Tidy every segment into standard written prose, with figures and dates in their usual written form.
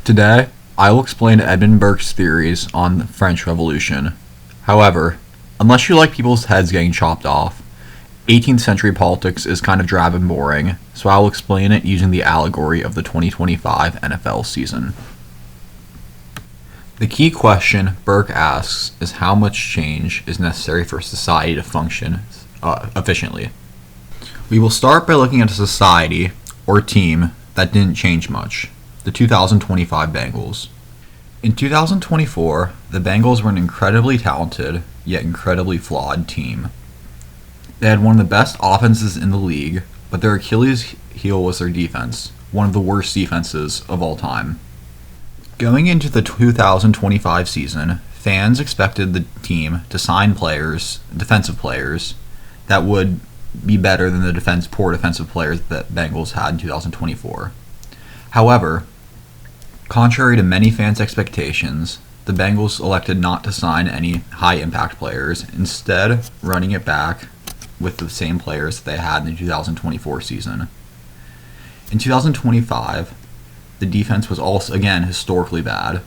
Today, I will explain Edmund Burke's theories on the French Revolution. However, unless you like people's heads getting chopped off, 18th century politics is kind of drab and boring, so I will explain it using the allegory of the 2025 NFL season. The key question Burke asks is how much change is necessary for society to function efficiently. We will start by looking at a society, or team, that didn't change much. The 2025 Bengals. In 2024, the Bengals were an incredibly talented, yet incredibly flawed team. They had one of the best offenses in the league, but their Achilles heel was their defense, one of the worst defenses of all time. Going into the 2025 season, fans expected the team to sign defensive players, that would be better than the poor defensive players that Bengals had in 2024. However, contrary to many fans' expectations, the Bengals elected not to sign any high-impact players, instead running it back with the same players that they had in the 2024 season. In 2025, the defense was also, again, historically bad.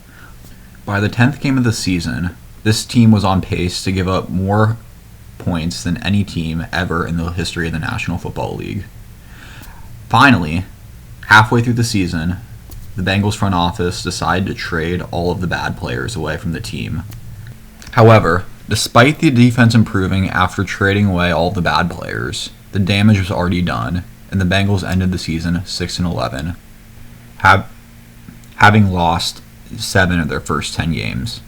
By the 10th game of the season, this team was on pace to give up more points than any team ever in the history of the National Football League. Finally, halfway through the season, the Bengals front office decided to trade all of the bad players away from the team. However, despite the defense improving after trading away all of the bad players, the damage was already done, and the Bengals ended the season 6-11, having lost 7 of their first 10 games.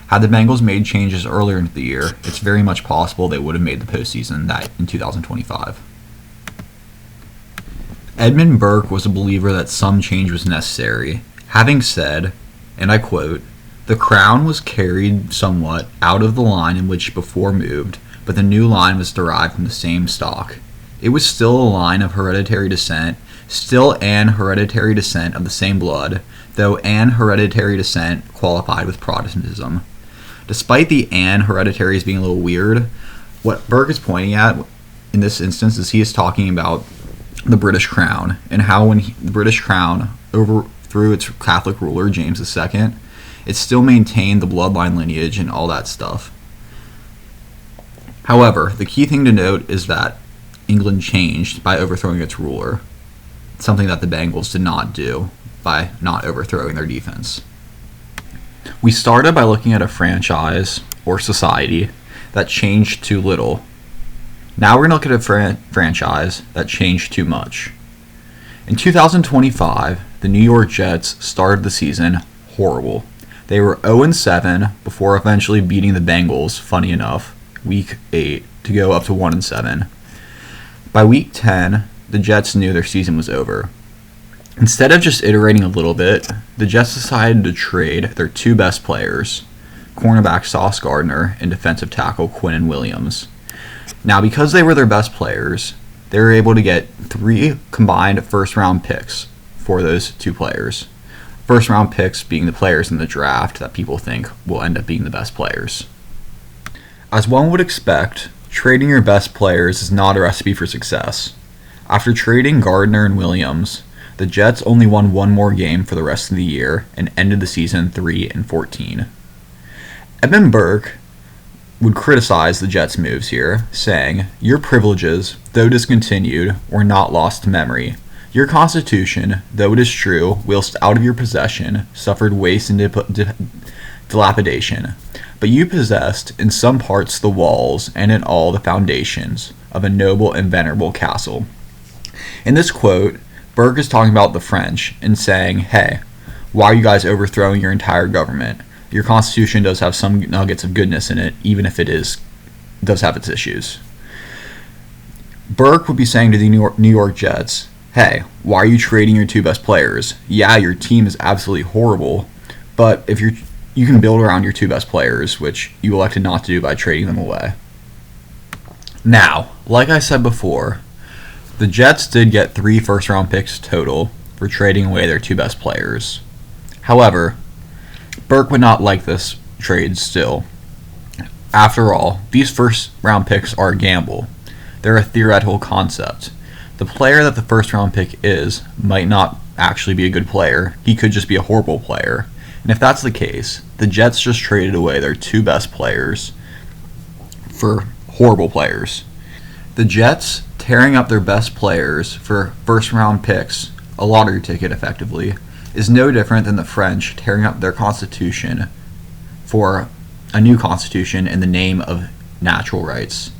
Had the Bengals made changes earlier in the year, it's very much possible they would have made the postseason in 2025. Edmund Burke was a believer that some change was necessary, having said, and I quote, "The crown was carried somewhat out of the line in which before moved, but the new line was derived from the same stock. It was still a line of hereditary descent, still an hereditary descent of the same blood, though an hereditary descent qualified with Protestantism." Despite the an hereditaries being a little weird, what Burke is pointing at in this instance is he is talking about the British Crown, and how when the British Crown overthrew its Catholic ruler, James II, it still maintained the bloodline lineage and all that stuff. However, the key thing to note is that England changed by overthrowing its ruler, something that the Bengals did not do by not overthrowing their defense. We started by looking at a franchise, or society, that changed too little. Now we're going to look at a franchise that changed too much. In 2025, the New York Jets started the season horrible. They were 0-7 before eventually beating the Bengals, funny enough, week 8 to go up to 1-7. By week 10, the Jets knew their season was over. Instead of just iterating a little bit, the Jets decided to trade their two best players, cornerback Sauce Gardner and defensive tackle Quinnen Williams. Now, because they were their best players, they were able to get 3 combined first-round picks for those two players. First-round picks being the players in the draft that people think will end up being the best players. As one would expect, trading your best players is not a recipe for success. After trading Gardner and Williams, the Jets only won one more game for the rest of the year and ended the season 3-14. Edmund Burke would criticize the Jets' moves here, saying, "Your privileges, though discontinued, were not lost to memory. Your constitution, though it is true, whilst out of your possession, suffered waste and dilapidation. But you possessed, in some parts, the walls, and in all the foundations, of a noble and venerable castle." In this quote, Burke is talking about the French and saying, hey, why are you guys overthrowing your entire government? Your constitution does have some nuggets of goodness in it, even if it does have its issues. Burke would be saying to the New York Jets, hey, why are you trading your two best players? Yeah, your team is absolutely horrible, but if you can build around your two best players, which you elected not to do by trading them away. Now, like I said before, the Jets did get 3 first-round picks total for trading away their two best players. However, Burke would not like this trade still. After all, these first-round picks are a gamble. They're a theoretical concept. The player that the first-round pick is might not actually be a good player. He could just be a horrible player. And if that's the case, the Jets just traded away their 2 best players for horrible players. The Jets tearing up their best players for first-round picks, a lottery ticket effectively, is no different than the French tearing up their constitution for a new constitution in the name of natural rights.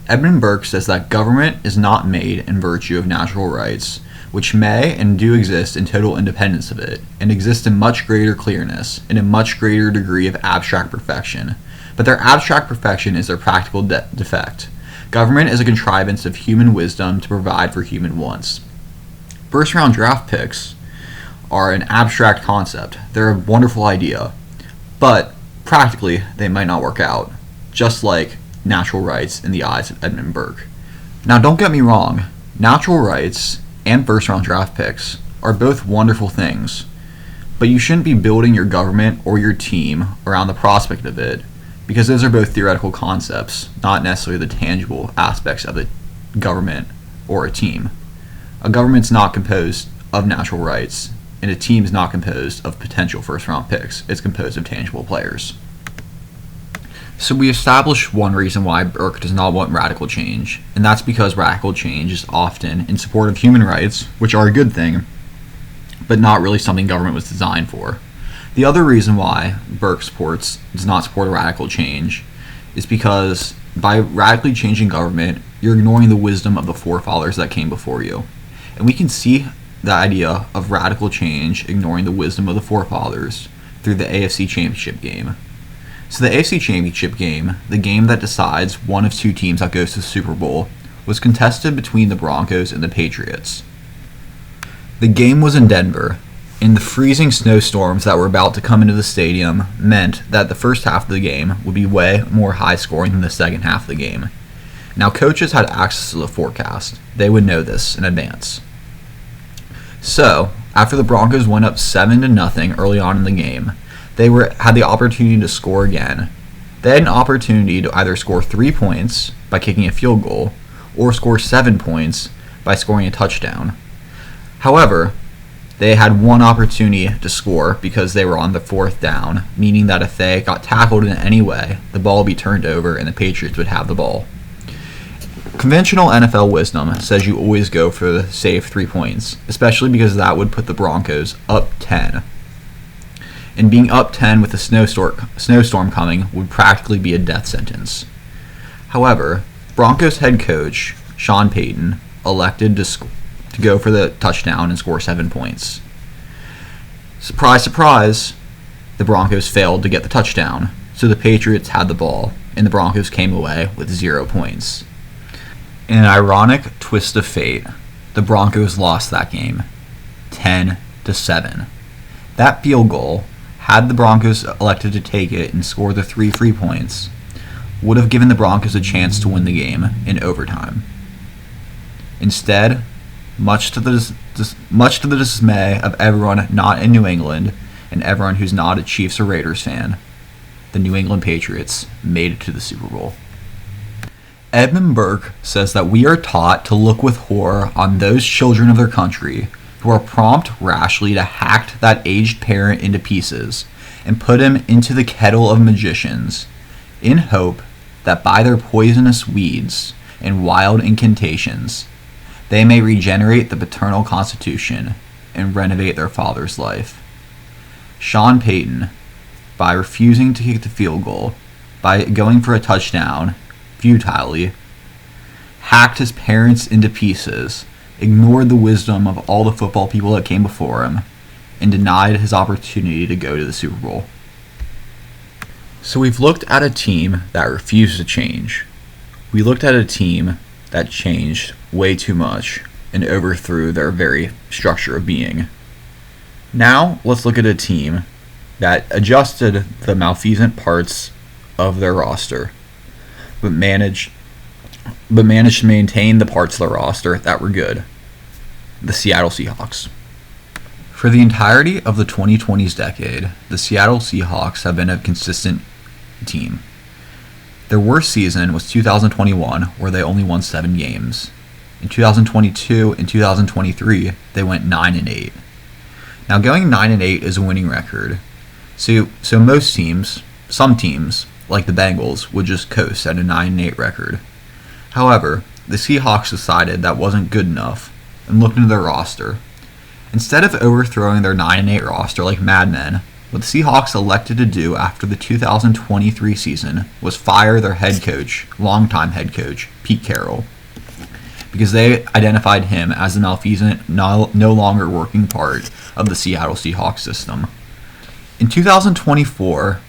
Edmund Burke says that government is not made in virtue of natural rights, which may and do exist in total independence of it, and exist in much greater clearness, and a much greater degree of abstract perfection. But their abstract perfection is their practical defect. Government is a contrivance of human wisdom to provide for human wants. First-round draft picks are an abstract concept. They're a wonderful idea, but practically they might not work out, just like natural rights in the eyes of Edmund Burke. Now, don't get me wrong, natural rights and first-round draft picks are both wonderful things, but you shouldn't be building your government or your team around the prospect of it, because those are both theoretical concepts, not necessarily the tangible aspects of a government or a team. A government's not composed of natural rights, and a team is not composed of potential first-round picks. It's composed of tangible players. So we established one reason why Burke does not want radical change, and that's because radical change is often in support of human rights, which are a good thing, but not really something government was designed for. The other reason why Burke does not support a radical change is because by radically changing government, you're ignoring the wisdom of the forefathers that came before you. And we can see the idea of radical change ignoring the wisdom of the forefathers through the AFC Championship game. So the AFC Championship game, the game that decides one of 2 teams that goes to the Super Bowl, was contested between the Broncos and the Patriots. The game was in Denver, and the freezing snowstorms that were about to come into the stadium meant that the first half of the game would be way more high scoring than the second half of the game. Now, coaches had access to the forecast. They would know this in advance. So, after the Broncos went up 7-0 early on in the game, they had the opportunity to score again. They had an opportunity to either score 3 points by kicking a field goal or score 7 points by scoring a touchdown. However, they had one opportunity to score because they were on the 4th down, meaning that if they got tackled in any way, the ball would be turned over and the Patriots would have the ball. Conventional NFL wisdom says you always go for the safe 3 points, especially because that would put the Broncos up 10. And being up 10 with a snowstorm coming would practically be a death sentence. However, Broncos head coach Sean Payton elected to go for the touchdown and score 7 points. Surprise, surprise, the Broncos failed to get the touchdown, so the Patriots had the ball, and the Broncos came away with 0 points. In an ironic twist of fate, the Broncos lost that game, 10-7. That field goal, had the Broncos elected to take it and score the 3 free points, would have given the Broncos a chance to win the game in overtime. Instead, much to the dismay of everyone not in New England and everyone who's not a Chiefs or Raiders fan, the New England Patriots made it to the Super Bowl. Edmund Burke says that we are taught to look with horror on those children of their country who are prompt rashly to hack that aged parent into pieces and put him into the kettle of magicians, in hope that by their poisonous weeds and wild incantations they may regenerate the paternal constitution and renovate their father's life. Sean Payton, by refusing to kick the field goal, by going for a touchdown futilely, hacked his parents into pieces, ignored the wisdom of all the football people that came before him, and denied his opportunity to go to the Super Bowl. So we've looked at a team that refused to change. We looked at a team that changed way too much and overthrew their very structure of being. Now let's look at a team that adjusted the malfeasant parts of their roster, but managed to maintain the parts of the roster that were good. The Seattle Seahawks. For the entirety of the 2020s decade, the Seattle Seahawks have been a consistent team. Their worst season was 2021, where they only won 7 games. In 2022 and 2023, they went 9-8. Now, going 9-8 is a winning record. So some teams, like the Bengals, would just coast at a 9-8 record. However, the Seahawks decided that wasn't good enough and looked into their roster. Instead of overthrowing their 9-8 roster like madmen, what the Seahawks elected to do after the 2023 season was fire their longtime head coach, Pete Carroll, because they identified him as a malfeasant, no longer working part of the Seattle Seahawks system. In 2024,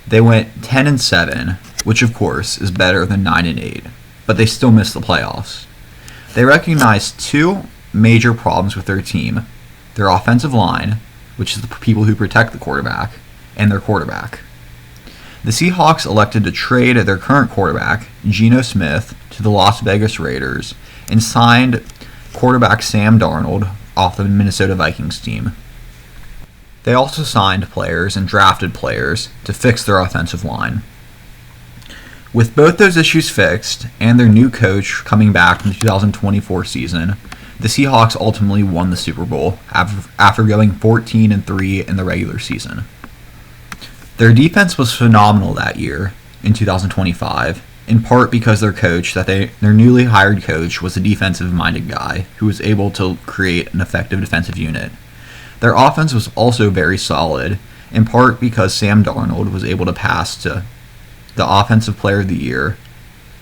they went 10-7, which of course is better than 9-8, but they still missed the playoffs. They recognized two major problems with their team: their offensive line, which is the people who protect the quarterback, and their quarterback. The Seahawks elected to trade their current quarterback, Geno Smith, to the Las Vegas Raiders and signed quarterback Sam Darnold off the Minnesota Vikings team. They also signed players and drafted players to fix their offensive line. With both those issues fixed and their new coach coming back from the 2024 season, the Seahawks ultimately won the Super Bowl after going 14-3 in the regular season. Their defense was phenomenal that year in 2025, in part because their newly hired coach was a defensive-minded guy who was able to create an effective defensive unit. Their offense was also very solid, in part because Sam Darnold was able to pass to the Offensive Player of the Year,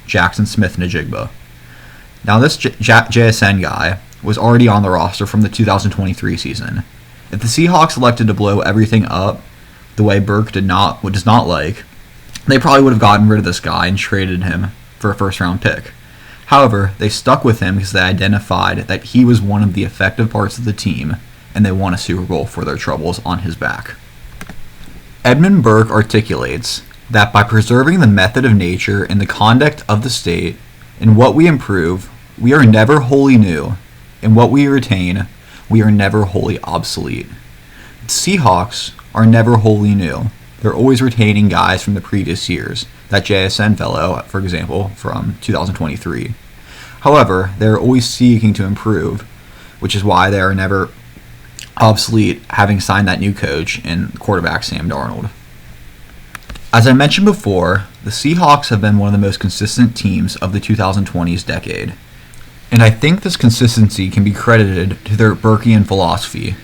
Jackson Smith-Njigba. Now, this JSN guy was already on the roster from the 2023 season. If the Seahawks elected to blow everything up the way Burke does not like, they probably would have gotten rid of this guy and traded him for a first-round pick. However, they stuck with him because they identified that he was one of the effective parts of the team, and they won a Super Bowl for their troubles on his back. Edmund Burke articulates that by preserving the method of nature and the conduct of the state, in what we improve, we are never wholly new. In what we retain, we are never wholly obsolete. The Seahawks are never wholly new. They're always retaining guys from the previous years. That JSN fellow, for example, from 2023. However, they're always seeking to improve, which is why they are never obsolete, having signed that new coach and quarterback Sam Darnold. As I mentioned before, the Seahawks have been one of the most consistent teams of the 2020s decade. And I think this consistency can be credited to their Burkean philosophy,